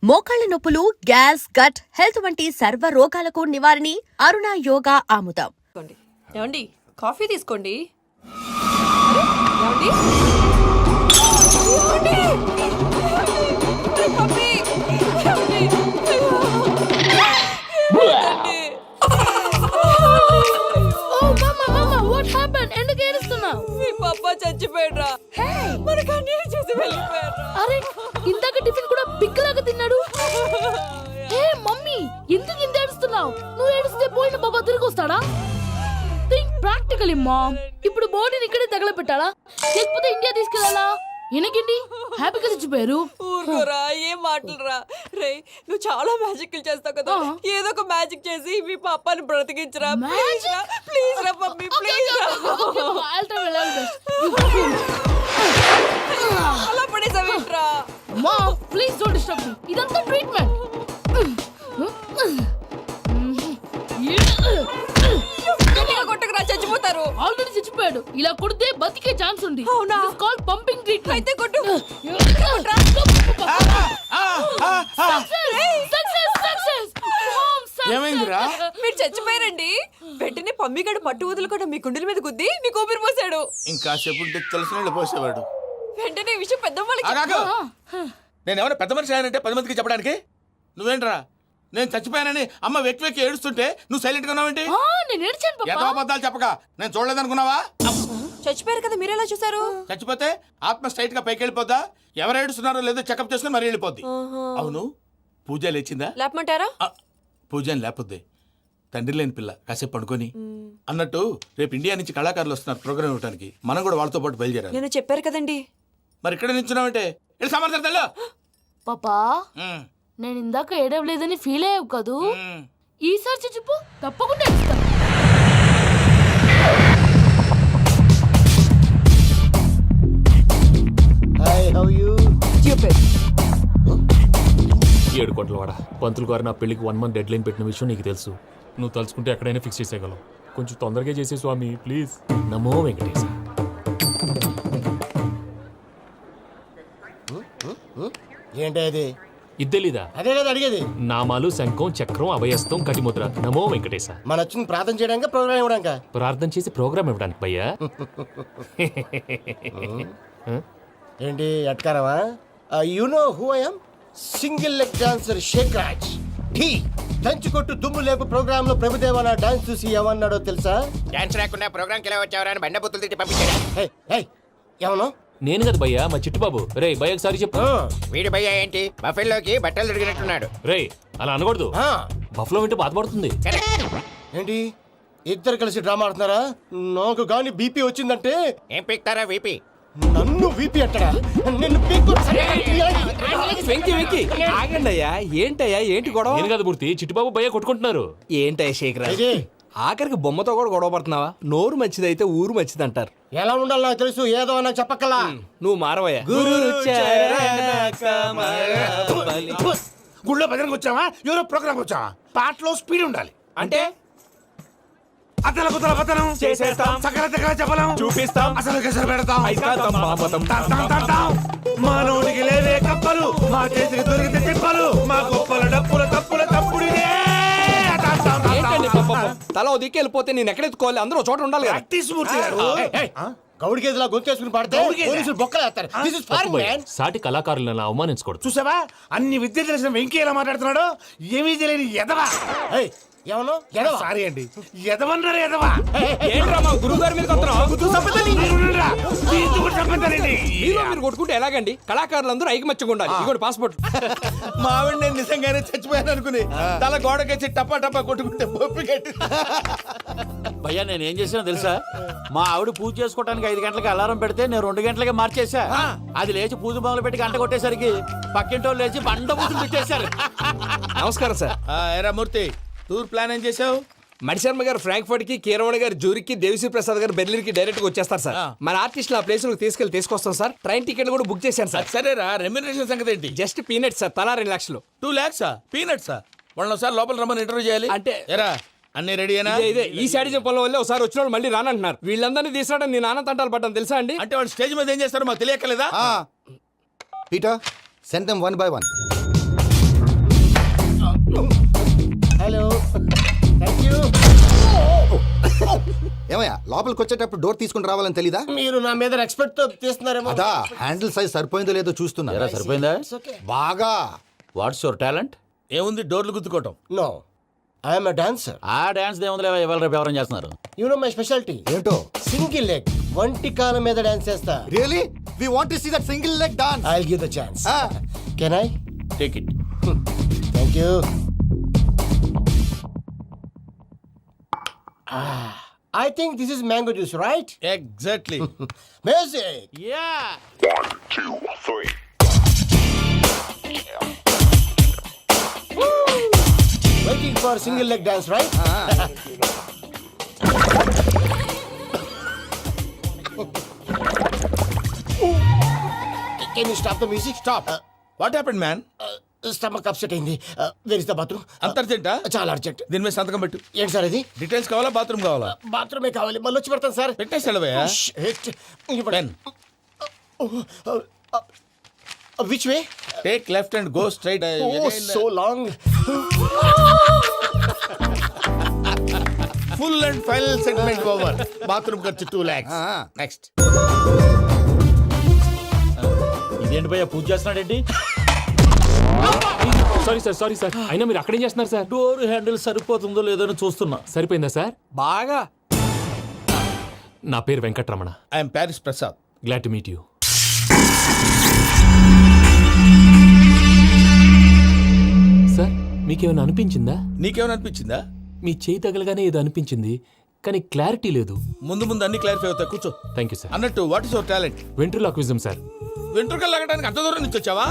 మోకాళ్ల నొప్పులు, gas, gut health వంటి సర్వ రోగాలకు నివారణి అరుణ యోగా ఆముదం. ఏమండి కాఫీ తీసుకోండి. ఏమండి? ఎందుకు ఏడుస్తున్నావు? మీ పప్ప చచ్చిపోయాడ్రా. మనకు అన్యాయం చేసి వెళ్ళిపోయాడ్రా. అరే ఇందాక టిఫిన్ కూడా పిక్కలాగా తిన్నాడు. ఏ మమ్మీ ఎందుకు ఇంత ఏడుస్తున్నావు? నువ్వు ఏడిస్తే పోయిన బాబా తిరిగి వస్తాడా? Think practically ma'am. ఇప్పుడు బాడీని ఇక్కడే తగలబెట్టాలా లేకపోతే ఇండియా తీసుకెళ్ళాలా? ఎనకండి హ్యాపీగా చచ్చిపోయారు. ఊరుకోరా, ఏం మాటలురా. రే నువ్వు చాలా మ్యాజిక్ చేస్తావు కదా, ఏదో ఒక మ్యాజిక్ చేసి మీ పాపాని బ్రతికించరా. ప్లీజ్ రా మమ్మీ, ప్లీజ్ రా. అలా పడేసావేంట్రా? Mom please don't disturb me. ఇదంతా ట్రీట్మెంట్. కొట్టకరా, చచ్చిపోతారు. ఆల్రెడీ చచ్చిపోయాడు. ఇలా కొడితే బతికే ఛాన్స్ ఉంది. అవునా? It's called pumping treatment. అయితే కొట్టు. ఏమైందిరా? మీరు చచ్చిపోయారండి. వెంటనే పమ్మిగాడు పట్టు వదులుకుండా మీ గుండెల మీద గుద్ది మీకు ఊపిరి పోసాడు. ఇంకా చెప్పుంటే తెలిసిన పోసేవాడు. వెంటనే ఈ విషయం పెద్దవాళ్ళకి. నేను ఎవరైనా పెద్ద మనిషి ఆయనంటే 10 మందికి చెప్పడానికి. నువ్వేంట్రా నేను చచ్చిపోయానని అమ్మ వెక్కి వెక్కి ఏడుస్తుంటే నువ్వు సైలెంట్ గా ఉన్నావేంటి? నేను ఏడ్చాను పాపా. ఎంతో అబద్ధాలు చెప్పక నేను చూడలేదనుకున్నావా? చచ్చిపోయారు కదా, మీరెలా చూసారు? చచ్చిపోతే ఆత్మ స్ట్రైట్ గా పైకి వెళ్ళిపోద్దా? ఎవరు ఏడుస్తున్నారో లేదో చెకప్ చేసుకుని మరీ వెళ్ళిపోద్ది. అవును, పూజ లేచిందా? లేపమంటారా? పూజ అని లేకపోద్ది. తండ్రి లేని పిల్ల కాసేపు పండుకొని. అన్నట్టు రేపు ఇండియా నుంచి కళాకారులు వస్తున్నారు ప్రోగ్రామ్ ఇవ్వడానికి. మనం కూడా వాళ్ళతో పాటు బయలుదేరాలి. నేను చెప్పారు కదండి. మరి ఇక్కడ నిల్చున్నావంటే వెళ్ళి సమర్థతల్లో. పాపా నేను ఇందాక ఏడవలేదని ఫీల్ అయ్యావు కదూ? ఈసారి చచ్చిపో, తప్పకుండా ఏడుస్తాను. ఏడు కోట్ల వాడ పంతులు గారు నా పెళ్లికి 1 month డెడ్ లైన్ పెట్టిన విషయం నీకు తెలుసు. నువ్వు తలుచుకుంటే ఎక్కడైనా ఫిక్స్ చేసేయగలవు. కొంచెం తొందరగా చేసే స్వామి ప్లీజ్. నమో వెంకటేశ. ఏంటి అది? ఇద్దెలీదా? అదే కదా అడిగేది. నామాలు, శంఖం, చక్రం, అభయస్తం, కటిముద్ర. నమో వెంకటేశ. మన వచ్చింది ప్రార్థన చేయడానికి, ప్రోగ్రామ్ ఇవ్వడానికి. ప్రార్థన చేసి ప్రోగ్రామ్ ఇవ్వడానికి భయ్యా. ఏంటి ఎట్కారమా? You know who I am? Single leg dancer Sheikh Raj. టీ దంచుకొట్టు దుమ్ము లేపు ప్రోగ్రామ్ లో ప్రభుదేవ నా డాన్స్ చూసి ఏమన్నాడో తెలుసా? డాన్స్ రాకుండా ప్రోగ్రామ్ కి ఎలా వచ్చావరా అని బండ బుద్ధులు తిట్టి పంపించాడు. ఏమను? నేను కదా భయ్యా, మా చిట్టుబాబు. రే భయ్య ఒకసారి చెప్పు. వీడి భయ్య ఏంటి బఫెల్లోకి బట్టలు తిరిగినట్టున్నాడు. రే అలా అనకూడదు. బఫ్లో వింటే బాధపడుతుంది. ఏంటి ఇద్దరు కలిసి డ్రామా ఆడుతున్నారా? నాకు గాని బీపీ వచ్చిందంటే ఏం పీక్తారా వీపీ? నన్ను వీపీ అంటారా? నిన్ను పీక్కు. ఆగండి అయ్యా, ఏంటయ్యా ఏంటి గొడవ? నేను కదా మూర్తి, చిట్టుబాబు భయ్య కొట్టుకుంటున్నారు. ఏంటయ్యా శేఖర్, ఆఖరికి బొమ్మతో కూడా గొడవ పడుతున్నావా? నోరు మంచిదైతే ఊరు మంచిది అంటారు. ఎలా ఉండాలి నాకు తెలుసు, ఏదో నాకు చెప్పక్కలా. నువ్వు మారవయ్యా. గుళ్ళో భజనకు వచ్చావా? ఎవరో ప్రోగ్రామ్ వచ్చావా? పాటలో స్పీడ్ ఉండాలి. అంటే అతల కుతల పతనం చేసేస్తాం, సకల దగ్గర చెప్పలేం, చూపిస్తాం, అసలు గసలు పెడతాం. అయితాం, బాపతం. మానవుడికి లేవే కప్పలు, మా చేతికి దొరికితే తిప్పలు, మా గొప్పల డప్పుల తప్పుల తప్పుడిదే. ఏంటండి పాపం? తల ఓ దిక్కు వెళ్ళిపోతే నేను ఎక్కడెత్తుకోవాలి? అందరూ ఒక చోట ఉండాలి కదా. మూర్తి గారు గౌడి గేదెలా గొంతేసుకుని పాడితే పోలీసులు బొక్కలేస్తారు. This is foreign, man. సాటి కళాకారులను అవమానించకూడదు. చూసావా అన్ని విద్య తెలిసిన వెంకీ ఎలా మాట్లాడుతున్నాడు? ఏమీ తెలియని ఎదవా. ఏమను? సారీ అండి, ఎదవన్నారు ఎదవా. ఏంట్రా మా గురువు గారి మీద మీరు కొట్టుకుంటే ఎలాగండి? కళాకారులందరూ ఐకమత్యంగా ఉండాలి. ఇదిగోండి పాస్పోర్ట్. మా ఆవిడ నేను నిజంగానే చచ్చిపోయాను అనుకుని తల గోడకొచ్చి టపా టపా కొట్టుకుంటే పొప్పి కట్టి. భయ్యా నేను ఏం చేసినా తెలుసా? మా ఆవిడ పూజ చేసుకోవడానికి 5 గంటలకి అలారం పెడితే నేను 2 గంటలకే మార్చేసా. అది లేచి పూజ మొదలు పెట్టి గంట కొట్టేసరికి పక్కింటోళ్ళు లేచి బండ పూజలు పెట్టేశారు. నమస్కారం సార్. ఎరా మూర్తి, టూర్ ప్లాన్ ఏం చేసావు? మణిశర్మ గారు ఫ్రాంక్ఫర్ట్ కి, కీరవాణి గారు జూరిక్ కి, దేవిశ్రీ ప్రసాద్ గారు బెర్లిన్ కి డైరెక్ట్ గా వచ్చేస్తారు సార్. మన ఆర్టిస్ట్ ఆ ప్లేస్ తీసుకొస్తాం సార్. ట్రైన్ టికెట్ కూడా బుక్ చేశాను సార్. సరేరా, రెమ్యూనరేషన్ సంగతి ఏంటి? జస్ట్ పీనట్స్ సార్, తలా 2 లక్షలు. 2 lakhs పీనట్సా? వాళ్ళని ఒకసారి లోపల రమ్మని ఇంటర్వ్యూ చేయాలి. అంటే ఎరా అన్ని రెడీ అయినా? ఇదే ఈ శాడిజం పనుల వల్లే ఒకసారి వచ్చిన వాళ్ళు మళ్ళీ రానంటున్నారు. వీళ్ళందరినీ తీసుకురావడం నేను నాన్న తంటాలు పడ్డాను తెలుసా అండి? అంటే వాళ్ళు స్టేజ్ మీద ఏం చేస్తారో మాకు తెలియక్కలేదా? Peter, send them one by one. ఏమయ్యా లోపలికి వచ్చేటప్పుడు డోర్ తీసుకుని రావాలని తెలీదా? మీరు నా మీద ఎక్స్పెక్ట్ తో తీస్తున్నారేమో. అదా హ్యాండిల్ సైజ్ సరిపోయిందో లేదో చూస్తున్నా. ఎరా సరిపోయిందా? బాగా. What's your talent? ఏముంది డోర్లు గుద్దుకోవటం. No, I'm a dancer. ఆ డాన్స్ దేవుందిలే, ఇవాళ రేపు ఎవరైనా చేస్తున్నారు. యు నో మై స్పెషాలిటీ ఏంటో? సింగిల్ లెగ్, వంటి కాలం మీద డాన్స్ చేస్తా. Really we want to see that single leg dance. I will give the chance. Can I? Take it. Thank you. I think this is mango juice, right? Exactly. Music. Yeah. Waiting for single leg dance, right? Can you stop the music? Stop. What happened man? Stomach upset అయింది. Where is the bathroom? అంత అర్జెంటా? చాలా urgent. దీని మీద సంతకం పెట్టు. ఏంటి sir ఇది? Details కావాలా బాత్రూమ్ కావాలా? బాత్రూమే కావాలి, మళ్ళీ వచ్చి పెడతాను సార్. పెట్టేసి వెళ్ళవయ్యా. Pen. Which way? Take left and go straight. So long. Full and final segment over. Bathroom ఖర్చు 2 lakhs. నెక్స్ట్. ఇదేంటి భయ్యా పూజ చేస్తున్నాడేంటి? సారీ సార్ అయినా మీరు అక్కడేం చేస్తున్నారు సార్? డోర్ హ్యాండిల్ సరిపోతుందో లేదో అని చూస్తున్నా. సరిపోయిందా సార్? బాగా. నా పేరు Venkatramana. I'm Paris Prasad. Glad to meet you. Sir మీకేమైనా అనిపించిందా? నీకేమైనా అనిపించిందా? మీ చేయి తగలగానే ఏదో అనిపించింది, కానీ క్లారిటీ లేదు. ముందు అన్ని క్లారిఫై అవుతాయి, కూర్చో. Thank you sir. అన్నట్టు what is your talent? Ventriloquism sir. వెంట్రుకలు లాగడానికి అంత దూరం నుంచి వచ్చావా?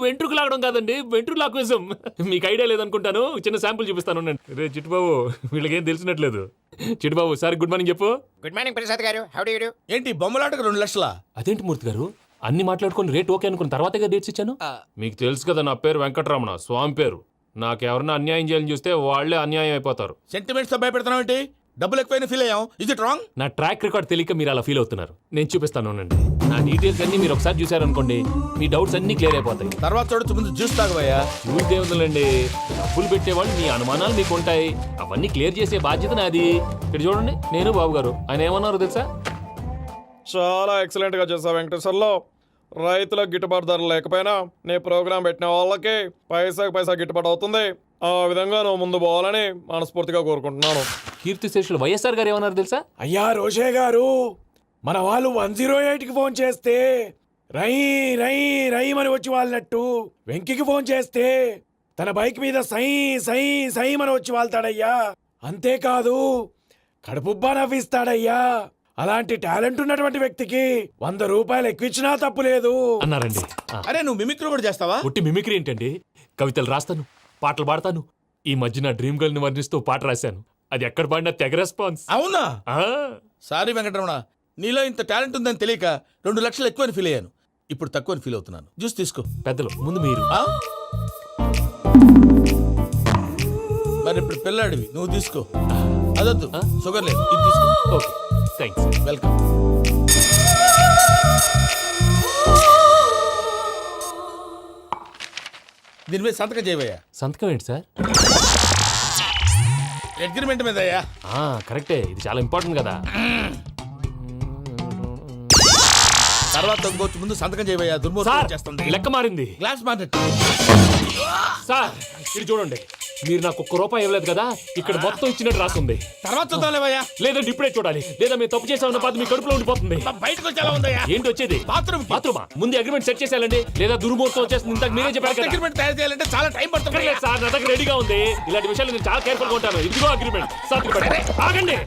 వెంట్రుకు లాగడం కాదండి, వెంట్రులాక్విజం. మీకు ఐడియా లేదనుకుంటాను, చిన్న శాంపుల్ చూపిస్తాను. రే చిట్టుబాబు, వీళ్ళకేం తెలిసినట్లేదు. చిట్టుబాబు సార్ గుడ్ మార్నింగ్ చెప్పు. Good morning Prasad garu. How do you do? ఏంటి బొమ్మలాటకు 2 లక్షలా? అదేంటి మూర్తి గారు, అన్ని మాట్లాడుకొని రేట్ ఓకే అనుకున్న తర్వాతగా డేట్స్ ఇచ్చాను. మీకు తెలుసు కదా నా పేరు వెంకటరమణ, స్వామి పేరు. నాకెవరన్నా అన్యాయం చేయాలని చూస్తే వాళ్లే అన్యాయం అయిపోతారు. సెంటిమెంట్స్ తో భయపెడతావు ఏంటి? డబ్బులు ఎక్కువైనా ఫీల్ అయ్యాం. Is it wrong? నా ట్రాక్ రికార్డ్ తెలియక మీరు అలా ఫీల్ అవుతున్నారు. నేను చూపిస్తాను ఉండండి. నా డీటెయిల్స్ అన్ని మీరు ఒకసారి చూసారనుకోండి, మీ డౌట్స్ అన్ని క్లియర్ అయిపోతాయి. తర్వాత చూడొచ్చు, ముందు జ్యూస్ తాగబోయా. చూసి దేవుందండి, డబ్బులు పెట్టేవాళ్ళు మీ అనుమానాలు మీకు ఉంటాయి, అవన్నీ క్లియర్ చేసే బాధ్యత నాది. ఇక్కడ చూడండి, నేను బాబు గారు. ఆయన ఏమన్నారు తెలుసా? చాలా ఎక్సలెంట్ గా చేసావు వెంకటేశ్వర్లో. రైతులకు గిట్టుబాటు ధర లేకపోయినా నీ ప్రోగ్రాం పెట్టిన వాళ్ళకి పైసాకి పైసా గిట్టుబాటు అవుతుంది. ఆ విధంగా నువ్వు ముందు పోవాలని మనస్ఫూర్తిగా కోరుకుంటున్నాను. కీర్తి శేషులు వైఎస్ఆర్ గారు ఏమన్నారు తెలుసా? అయ్యా రోషే గారు, మన వాళ్ళు 108కి ఫోన్ చేస్తే రై రై రై అని వచ్చి వాళ్ళనట్టు, వెంకికి ఫోన్ చేస్తే తన బైక్ మీద సై సై సై అని వచ్చి వాళ్తాడయ్యా. అంతేకాదు కడుపుబ్బా నవ్విస్తాడయ్యా. అలాంటి టాలెంట్ ఉన్నటువంటి వ్యక్తికి 100 రూపాయలు ఎక్కువిచ్చినా తప్పు లేదు అన్నారండి. అరే నువ్వు మిమిక్రీ కూడా చేస్తావా? ఒట్టి మిమిక్రీ ఏంటండి, కవితలు రాస్తాను, పాటలు పాడతాను. ఈ మధ్య నా డ్రీమ్ గర్ల్ ని వర్ణిస్తూ పాట రాశాను, అది ఎక్కడ పాడినా తెగ రెస్పాన్స్. అవునా? సారీ వెంకటరమణ, నీలో ఇంత టాలెంట్ ఉందని తెలియక 2 లక్షలు ఎక్కువని ఫీల్ అయ్యాను. ఇప్పుడు తక్కువని ఫీల్ అవుతున్నాను. జ్యూస్ తీసుకో. పెద్దలు ముందు మీరు. మరి ఇప్పుడు పిల్లాడివి, నువ్వు తీసుకో. అదొద్దు, షుగర్ లేదు, ఇది తీసుకో. Okay thanks. వెల్కమ్. దీని మీద సంతకం చేయవయ్యా. సంతకం ఏంటి సార్? అగ్రిమెంట్ మీద అయ్యా. కరెక్టే, ఇది చాలా ఇంపార్టెంట్ కదా. తర్వాత ఇంకొచ్చి ముందు సంతకం చేయవయ్యా. దుర్మోహం చేస్తుంది. లెక్క మారింది. Glass market. సార్ ఇది చూడండి, మీరు నాకు 1 రూపాయి ఇవ్వలేదు కదా, ఇక్కడ మొత్తం ఇచ్చినట్టు రాస్తుంది. తర్వాత చూద్దాంలేవయ్యా. లేదంటే ఇప్పుడే చూడాలి, లేదా మీరు తప్పు చేసామన్న బాధ మీ కడుపులో ఉండిపోతుంది. బయటకు వచ్చేలా ఉందయ్యా. ఏంటి వచ్చేది? బాత్రూమా? ముందు అగ్రిమెంట్ సెట్ చేసేయాలండి, లేదా దుర్మూర్తం వచ్చేస్తుంది. ఇంతకు మీరే చెప్పారు కదా. అగ్రిమెంట్ తయారు చేయాలంటే చాలా టైం పడుతుంది. లేదు సార్, నా దగ్గర రెడీగా ఉంది. ఇలాంటి విషయాలు నేను చాలా కేర్ఫుల్ గా ఉంటాను. ఇదిగో అగ్రిమెంట్. ఆగండి,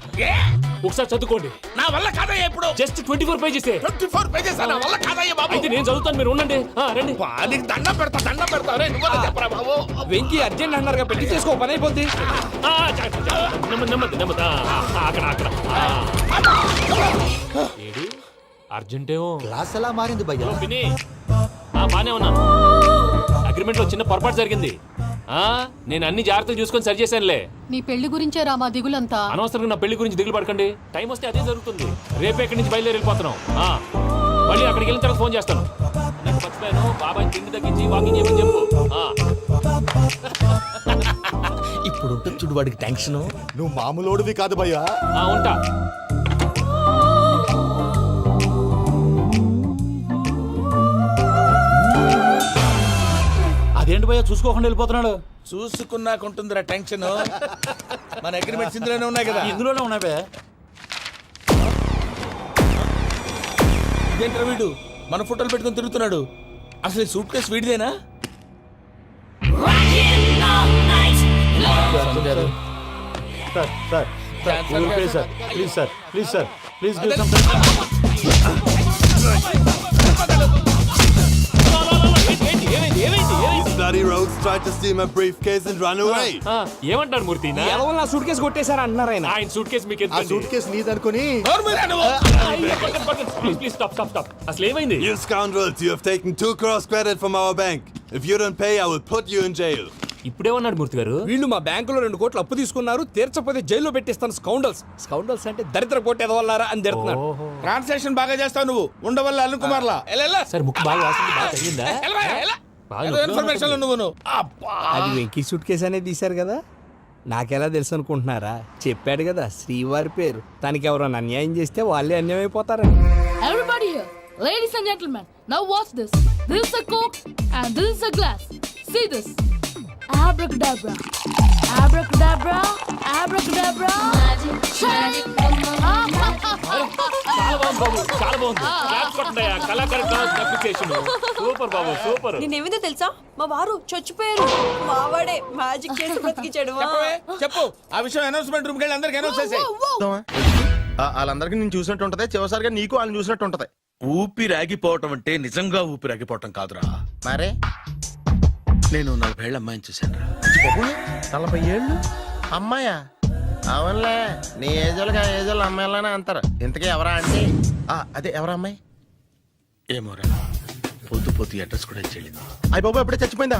ఒకసారి చదువుకోండి. నా వల్ల కాదయ్యా. ఇప్పుడు జస్ట్ 24 పేజెస్. 24 పేజెస్ నా వల్ల కాదయ్యా బాబు. అయితే నేను చదువుతాను, మీరు ఉండండి. రండి. నీకు దండం పెడతా. చెప్పరా బాబు. వెంకీ అర్జెంట్ అన్నారుగా, పెళ్లి చేసుకో, పని అయిపోద్ది. నెమ్మది అక్కడ ఏడు అర్జెంటేమో. క్లాస్ ఎలా మారింది భయ్యా? పిన్ని బానే ఉన్నాను. అగ్రిమెంట్ లో చిన్న పొరపాటు జరిగింది. నేను అన్ని జాగ్రత్తలు చూసుకొని సరి చేశానులే. నీ పెళ్లి గురించే రామా దిగులంతా. అనవసరంగా నా పెళ్లి గురించి దిగులు పడకండి. టైం వస్తే అదే జరుగుతుంది. రేపే ఇక్కడి నుంచి బయలుదేరి వెళ్ళిపోతున్నాం. మళ్ళీ అక్కడికి వెళ్ళిన తర్వాత ఫోన్ చేస్తాను. నాకు మర్చిపోయాను, బాబాయ్ తిండి తగ్గించి వాకింగ్ చేయమని చెప్పు. ఇప్పుడు ఉంటుంది చూడు వాడికి టెన్షన్. నువ్వు మామూలోడివి కాదు భయ్యా. ఉంటా. అదేంటి భయ్యా చూసుకోకుండా వెళ్ళిపోతున్నాడు? చూసుకున్నాకుంటుందిరా టెన్షన్. మన అగ్రిమెంట్స్ ఇందులోనే ఉన్నాయి కదా. ఇందులోనే ఉన్నాయి భయ్యా. ఇదేంట్రా వీడు మన ఫోటోలు పెట్టుకొని తిరుగుతున్నాడు? అసలు ఈ సూట్ కేసు వీడిదేనా? Sir sir sir please sir please sir please sir please give some Bloody rogues tried to steal my briefcase and run away. ఏమంటారు మూర్తి? ఎవరు నా సూట్ కేసు కొట్టేశారు అంటున్నారు ఆయన. ఆయన సూట్ కేసు మీకు ఆ సూట్ కేసు నీదనుకుని. Please please stop stop stop. అసలు ఏమైంది? You scoundrels, you have taken 2 crores credit from our bank. If you don't pay, I will put you in jail. ఇప్పుడేమన్నాడు మూర్తి గారు? వీళ్ళు మా బ్యాంకులో 2 కోట్లు అప్పు తీసుకున్నారు, తీర్చకపోతే జైల్లో పెట్టిస్తాను. స్కౌండల్స్. స్కౌండల్స్ అంటే దరిద్ర కోట ఎదవల్లారా అని తిడుతున్నాడు. ట్రాన్సాక్షన్ బాగా చేస్తావు నువ్వు. ఉండవల్ల అల్లు కుమార్లా. సార్ ముక్కు బాగా వాసింది, బాగా తగ్గిందా? బాగా ఇన్ఫర్మేషన్ నువ్వు. అది వెంకీ సూట్ కేసు అనేది తీశారు కదా, నాకెలా తెలుసు అనుకుంటున్నారా? చెప్పాడు కదా శ్రీవారి పేరు. తనకి ఎవరైనా అన్యాయం చేస్తే వాళ్ళే అన్యాయం అయిపోతారని. Everybody here, ladies and gentlemen, now watch this. This is a coke and this is a glass. See this. Abracadabra, abracadabra, abracadabra. Magic. చాలా బాగుంది బాబు, చాలా బాగుంది. క్లాప్స్ కొట్టండి. కళాకారు అప్లికేషన్ సూపర్ బాబు, సూపర్. నేనేమిందో తెలుసా, మా వారు చచ్చిపోయారు. మావాడే మ్యాజిక్ చేసి బ్రతికించాడు. చెప్పు ఆ విషయం. అనౌన్స్మెంట్ రూమ్కి వెళ్ళి అందరికి అనౌన్స్ చేసేయ్. వాళ్ళందరికీ నేను చూసినట్టు ఉంటది, చివరిసారిగా నీకు వాళ్ళని చూసినట్టు ఉంటది. ఊపిరాగిపోవటం అంటే నిజంగా ఊపిరాగిపోవటం కాదురా. మరే నేను 40 ఏళ్ళ అమ్మాయిని చూశాను. 40 ఏళ్ళు అమ్మాయా? అవునులే, నీ ఏజోళ్ళకి ఆ ఏజోళ్ళు అమ్మాయిలానే అంటారు. ఇంతకీ ఎవరా అంటే అదే ఎవరా అమ్మాయి? ఏమోరా, పొద్దు పొద్దు అడ్రస్ కూడా ఇచ్చేళ్ళింది. అయ్య బాబు ఎప్పుడే చచ్చిపోయిందా?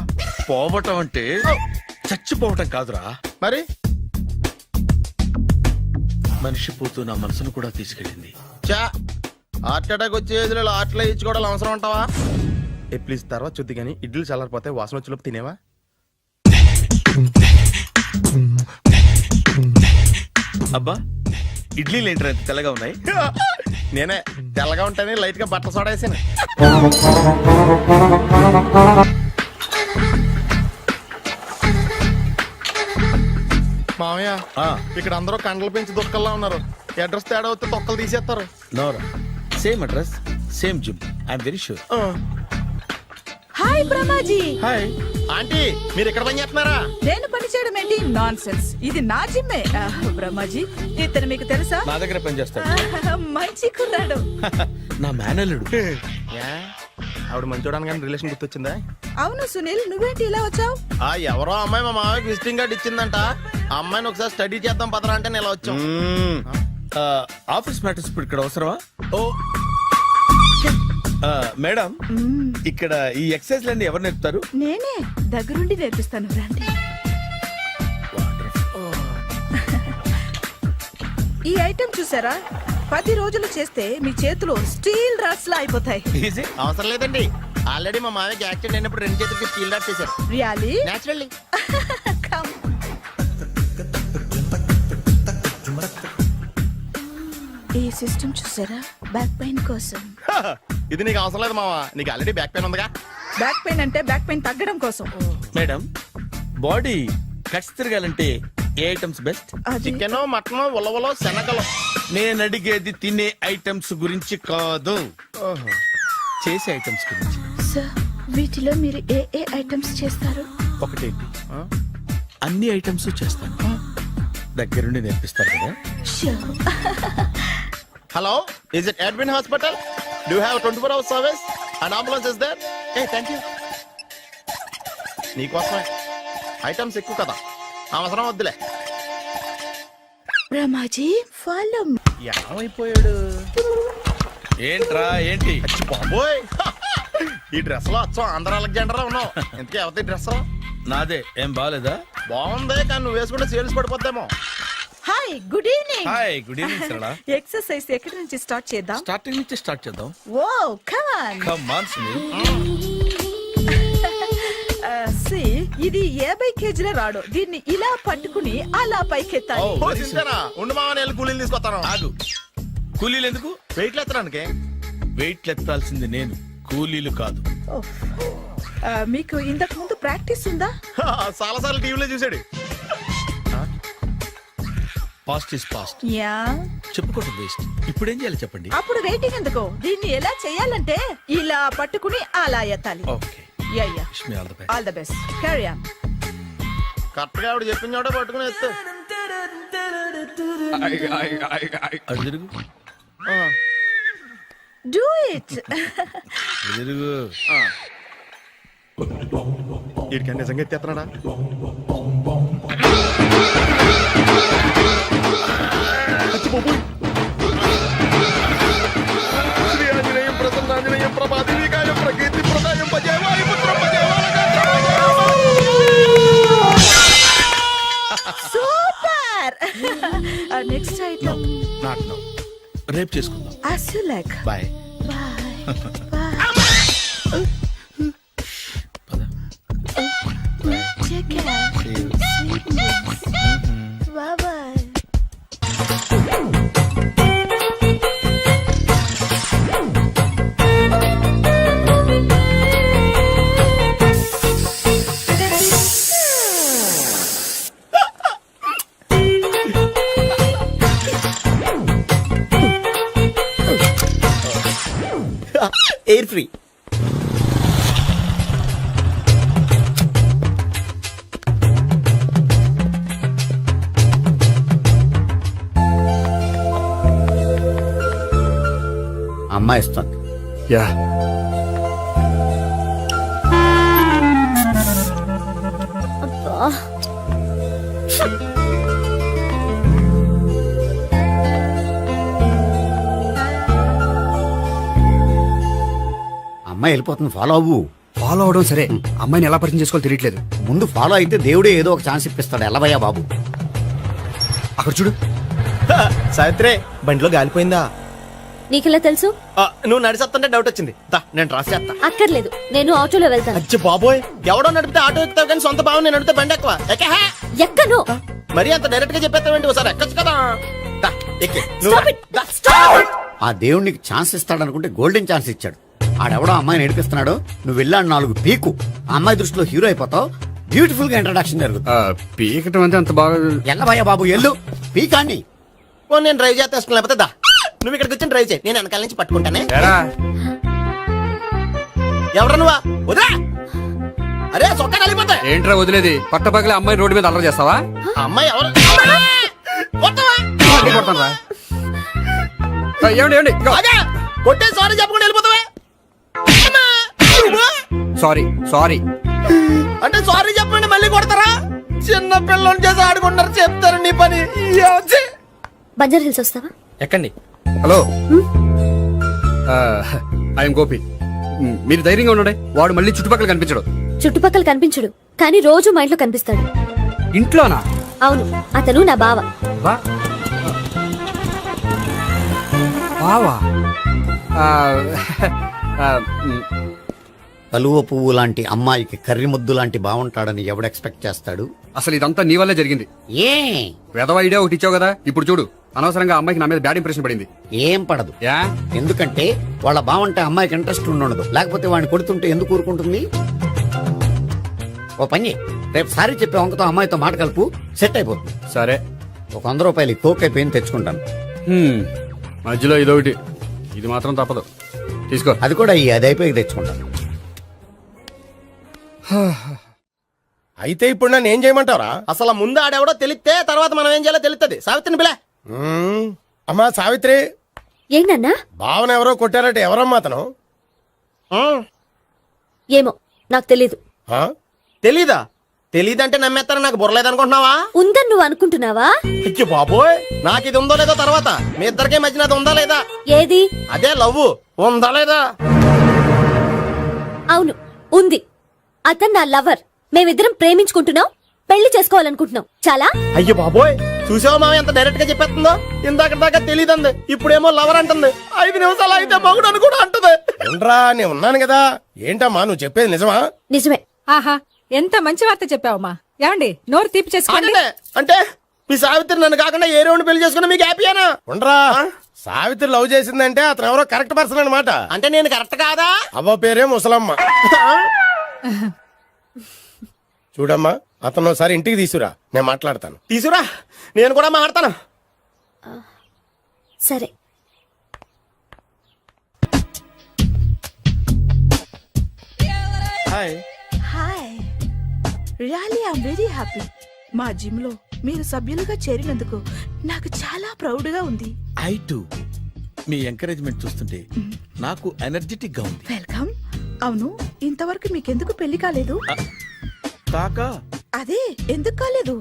పోవటం అంటే చచ్చిపోవటం కాదురా, మరి మనిషి పోతూ నా మనసును కూడా తీసుకెళ్ళింది. చా హార్ట్ అటాక్ వచ్చే ఏజ్లో ఆటలో ఇచ్చుకోవడం అవసరం ఉంటావా? ప్లీజ్ తర్వాత చూద్ది కానీ ఇడ్లీ చల్లారిపోతే వాసన వచ్చేలోపు తినేవా? అబ్బా, ఇడ్లీలు ఏంట్రా ఇంత తెల్లగా ఉన్నాయి? నేనే తెల్లగా ఉంటానే లైట్ గా బట్టలు సోడా వేసాను. మామయ్య, ఇక్కడ అందరూ కండలు పెంచి దుక్కల్లా ఉన్నారు. అడ్రస్ తేడా వస్తే తొక్కలు తీసేస్తారు. నోరా, same address, same gym. I'm very sure. Hi Brahmaji. Hi aunty, మీరు ఇక్కడ పని చేస్తున్నారా? నేను పని చేయడం ఏంటి? Nonsense. ఇది నా జిమ్మే. బ్రహ్మాజీ, ఇతను మీకు తెలుసా? నా దగ్గర పని చేస్తాడు. మంచి కుర్రాడు. నా మేనల్లుడు. ఆవిడ మంచోడానికి కానీ రిలేషన్ గుర్తొచ్చిందా? అవును సునీల్, నువ్వేంటి ఇలా వచ్చావు? ఎవరో అమ్మాయి మా మామయ్యకి విజిటింగ్ కార్డ్ ఇచ్చిందంట. ఆ అమ్మాయిని ఒకసారి స్టడీ చేద్దాం పదరా అంటే నేను ఇలా వచ్చాం. ఆఫీస్ మ్యాటర్స్ ఇప్పుడు ఇక్కడ అవసరమా? ఓ మేడం, ఇక్కడ ఈ ఎక్సర్సైజ్ లన్నీ ఎవరు నేర్పుతారు? నేనే దగ్గరుండి నేర్పిస్తాను, రండి. ఈ ఐటెం చూసారా? 10 రోజులు చేస్తే మీ చేతులు స్టీల్ రాట్స్ లా అయిపోతాయి. అవసరం లేదండి, ఆల్రెడీ మా మామయ్యకి యాక్సిడెంట్ అయినప్పుడు 2 చేతులకి స్టీల్ డాట్ చేశారు. రియల్లీ? నేచురల్లీ. కమ్. ఈ సిస్టమ్ చూసారా? బ్యాక్ పెయిన్ కోసం. ఇది నీకు అవసరం లేదు మావా, నీకు ఆల్రెడీ బ్యాక్ పెయిన్ ఉందిగా. బ్యాక్ పెయిన్ అంటే బ్యాక్ పెయిన్ తగ్గడం కోసం. మేడం, బాడీ కట్స్ తిరగాలంటే ఏ ఐటమ్స్ బెస్ట్? చికెన్, మటన్, ఉలవలో, శనగలు. నేను అడిగేది తినే ఐటమ్స్ గురించి కాదు, చేసే ఐటమ్స్ గురించి. సార్, వీటిలో మీరు ఏ ఏ ఐటమ్స్ చేస్తారు? ఒకటేంటి, అన్ని ఐటమ్స్ చేస్తాను. దగ్గరుండి నేర్పిస్తారు కదా. Hello, is it admin hospital? Do you have 24 hours service and ambulance is there? Thank you. నీకోసమే ఐటమ్స్ ఎక్కువ కదా, అవసరం వద్దులే. రమాజీ, ఫాలో. ఏమైపోయాడు? ఏంట్రా ఏంటి? బాబోయ్, ఈ డ్రెస్ లో వచ్చాం ఆంధ్ర అలెగ్జాండర్ ఉన్నావు. ఇంతకీ ఎవరి డ్రెస్? నాదే. ఏం బాగాలేదా? బాగుంది, కానీ నువ్వు వేసుకుంటే సేల్స్ పడిపోద్దేమో. Hi, good evening. Hi, good evening Sarala. Exercise ఎక్కడి నుంచి స్టార్ట్ చేద్దాం? స్టార్టింగ్ నుంచి స్టార్ట్ చేద్దాం. Oh come on. Come on Sunil. ఇది 50 కేజీల రాడు. దీన్ని ఇలా పట్టుకుని అలా పైకెత్తాలి. ఉండు మామ, నేను కూలీలు తీసుకొస్తాను. ఆగు. కూలీలు ఎందుకు? వెయిట్లు ఎత్తడానికి. వెయిట్లు ఎత్తాల్సింది నేను, కూలీలు కాదు. మీకు ఇంతకు ముందు ప్రాక్టీస్ ఉందా? చాలా సార్లు టీవీలో చూసాడు. Past is past. యా. చెప్పుకోవడం వేస్ట్. ఇప్పుడు ఏం చేయాలి చెప్పండి. అప్పుడు వెయిటింగ్ ఎందుకు? దీన్ని ఎలా చేయాలంటే ఇలా పట్టుకుని అలా ఎత్తాలి. Okay. Yeah yeah. Wish me all the best. All the best. Carry on. Correct గా ఆవిడ చెప్పిన చోట పట్టుకుని ఎత్తు. అటు తిరుగు. Do it. ఇటు తిరుగు. వీడికి నిజంగా ఎత్తేస్తున్నాడా? శ్రీ ఆంజనేయం ప్రసన్నాంజనేయం ప్రభాదేవికాయం ప్రకీర్తి ప్రదాయం భజే వాయుపుత్రం భజే super. Next item. Not now. రేపు చేసుకుందాం. As you like. Bye. Take care. Bye bye. Air free. అమ్మాయి ఇస్తుంది. యా. అమ్మాయి వెళ్ళిపోతుంది, ఫాలో అవ్వు. ఫాలో అవడం సరే, అమ్మాయిని ఎలా పరిచయం చేసుకోవాలో తెలియట్లేదు. ముందు ఫాలో అయితే దేవుడే ఏదో ఒక ఛాన్స్ ఇప్పిస్తాడు. ఎల్లవయ్యా బాబు. అక్కడ చూడు. సావిత్రి, బండిలో గాలిపోయిందా? నీకెలా తెలుసు? నువ్వు నడిచేస్తుంటే డౌట్ వచ్చింది. నేను ట్రాస్ చేస్తా. అక్కర్లేదు, నేను ఆటోలో వెళ్తాను. అచ్చి బాబోయ్, ఎవడో నడిపితే ఆటో ఎక్కుతావు కానీ సొంత భావం నేను నడిపితే బండి ఎక్కువ. ఎక్కను. మరి అంత డైరెక్ట్ గా చెప్పేస్తావేంటి? ఒకసారి ఎక్కొచ్చు కదా. దా, ఎక్కి. Stop it. దా. ఆ దేవుడికి ఛాన్స్ ఇస్తాడనుకుంటే గోల్డెన్ ఛాన్స్ ఇచ్చాడు. ఆడెవడో అమ్మాయిని నడిపిస్తున్నాడు, నువ్వు వెళ్ళాడు 4 పీకు. ఆ అమ్మాయి దృష్టిలో హీరో అయిపోతావు. బ్యూటిఫుల్ గా ఇంట్రడక్షన్ జరుగుతుంది. పీకటం అంటే అంత బాగా. ఎల్లవయ్యా బాబు, ఎల్లు పీకాన్ని. నేను డ్రైవ్ చేస్తా, లేకపోతే దా నువ్వు ఇక్కడికి వచ్చి డ్రైవ్ చేయి, నేను వెనకాల నుంచి పట్టుకుంటానే. ఎవరు నువ్వా? వదిలే. అరే చొక్కా కలిపోతా. ఏంట్రా వదిలేది? పట్టపగలే అమ్మాయి రోడ్డు మీద అల్లరి చేస్తావా? అమ్మాయి ఎవరు? ఏమండి కొట్టే సారీ చెప్పకుండా వెళ్ళిపోతావా? సారీ సారీ అంటే సారీ చెప్పండి మళ్ళీ కొడతారా? చిన్న పిల్లలు చేసి ఆడుకుంటారు, చెప్తారు నీ పని. బంజారా హిల్స్ వస్తావా? ఎక్కండి. Hello, I'm Gopi. మీరు ధైర్యంగా ఉండండి. వాడు మళ్ళీ చుట్టుపక్కల కనిపించడు. చుట్టుపక్కల కనిపించడు, కానీ రోజు మా ఇంట్లో కనిపిస్తాడు. ఇంట్లోనా? అవును, అతను నా బావ. బావా? కలువ పువ్వు లాంటి అమ్మాయికి కర్రి ముద్దు లాంటి బాగుంటాడని ఎవడు ఎక్స్పెక్ట్ చేస్తాడు? అసలు ఇదంతా నీ వల్లే జరిగింది. ఏ వెధవ ఐడియా ఒకటి ఇచ్చావు కదా, ఇప్పుడు చూడు. అనవసరంగా అమ్మాయికి నా మీద బ్యాడ్ ఇంప్రెషన్ పడింది. ఏం పడదు. యా? ఎందుకంటే వాళ్ళ బాగుంటే అమ్మాయికి ఇంట్రెస్ట్ ఉండదు. లేకపోతే వాడిని కొడుతుంటే ఎందుకు ఊరుకుంటుంది? ఓ పని, రేపు సారీ చెప్పే వంకతో అమ్మాయితో మాట కలుపు, సెట్ అయిపోతుంది. సరే, ఒక 100 రూపాయలు కోక్ అయిపోయింది తెచ్చుకుంటాను. మధ్యలో ఇదొకటి, ఇది మాత్రం తప్పదు. తీసుకో. అది కూడా అది అయిపోయి తెచ్చుకుంటాను. అయితే ఇప్పుడు నన్ను ఏం చేయమంటారా? అసలు ముందు ఆడెవడో తెలిస్తే తర్వాత మనం ఏం చేయాలో తెలుస్తుంది. సావిత్రిని పిల్ల. అమ్మా సావిత్రి, ఏంటన్నా? భావన ఎవరో కొట్టారట. ఎవరమ్మా అతను? ఏమో, నాకు తెలీదు. తెలీదా? తెలీదంటే నమ్మేస్తారని నాకు బుర్రలేదనుకుంటున్నావా? ఉందని నువ్వు అనుకుంటున్నావా? అయ్యో బాబోయ్, నాకు ఇది ఉందో లేదో తర్వాత. మీ ఇద్దరికే మధ్యన అది ఉందా లేదా? ఏది? అదే లవ్ ఉందా లేదా? అవును, ఉంది. అతను నా లవర్. మేమిద్దరం ప్రేమించుకుంటున్నాం, పెళ్లి చేసుకోవాలనుకుంటున్నాం. చాలా. అయ్యో బాబోయ్, చూసావా మామ ఎంత డైరెక్ట్ గా చెప్పేస్తుందో? ఇందాక దాకా తెలియదండి, ఇప్పుడేమో లవర్ అంటుంది. 5 నిమిషాలు అయితే మగుడు అని కూడా అంటుంది. ఏంట్రా, నేను ఉన్నాను కదా. ఏంటమ్మా నువ్వు చెప్పేది నిజమా? నిజమే. ఆహా, ఎంత మంచి వార్త చెప్పావమ్మా. ఏమండి నోరు తీపి చేసుకోండి. అంటే మీ సావిత్రి నన్ను కాకుండా ఏ రౌండ్ పెళ్లి చేసుకున్నా మీకు హ్యాపీయేనా? ఉండరా, సావిత్రి లవ్ చేసిందంటే అతను ఎవరో కరెక్ట్ పర్సన్ అనమాట. అంటే నేను కరెక్ట్ కాదా? అవ్వ పేరే ముసలమ్మ. చూడమ్మా, అతను ఒకసారి ఇంటికి తీసుకురా, నేను మాట్లాడతాను. తీసుకురా, నేను కూడా మాట్లాడతాను. సరే. Hi. Hi, really I am very happy. మా జిమ్ లో మీరు సభ్యులుగా చేరినందుకు నాకు చాలా ప్రౌడ్ గా ఉంది. ఐ టు మీ ఎంకరేజ్మెంట్ చూస్తుంటే నాకు ఎనర్జెటిక్ గా ఉంది. వెల్కమ్. అవును, ఇంతవరకు మీకెందుకు పెళ్లి కాలేదు? కాకా అదే ఎందుకు కాలేదు?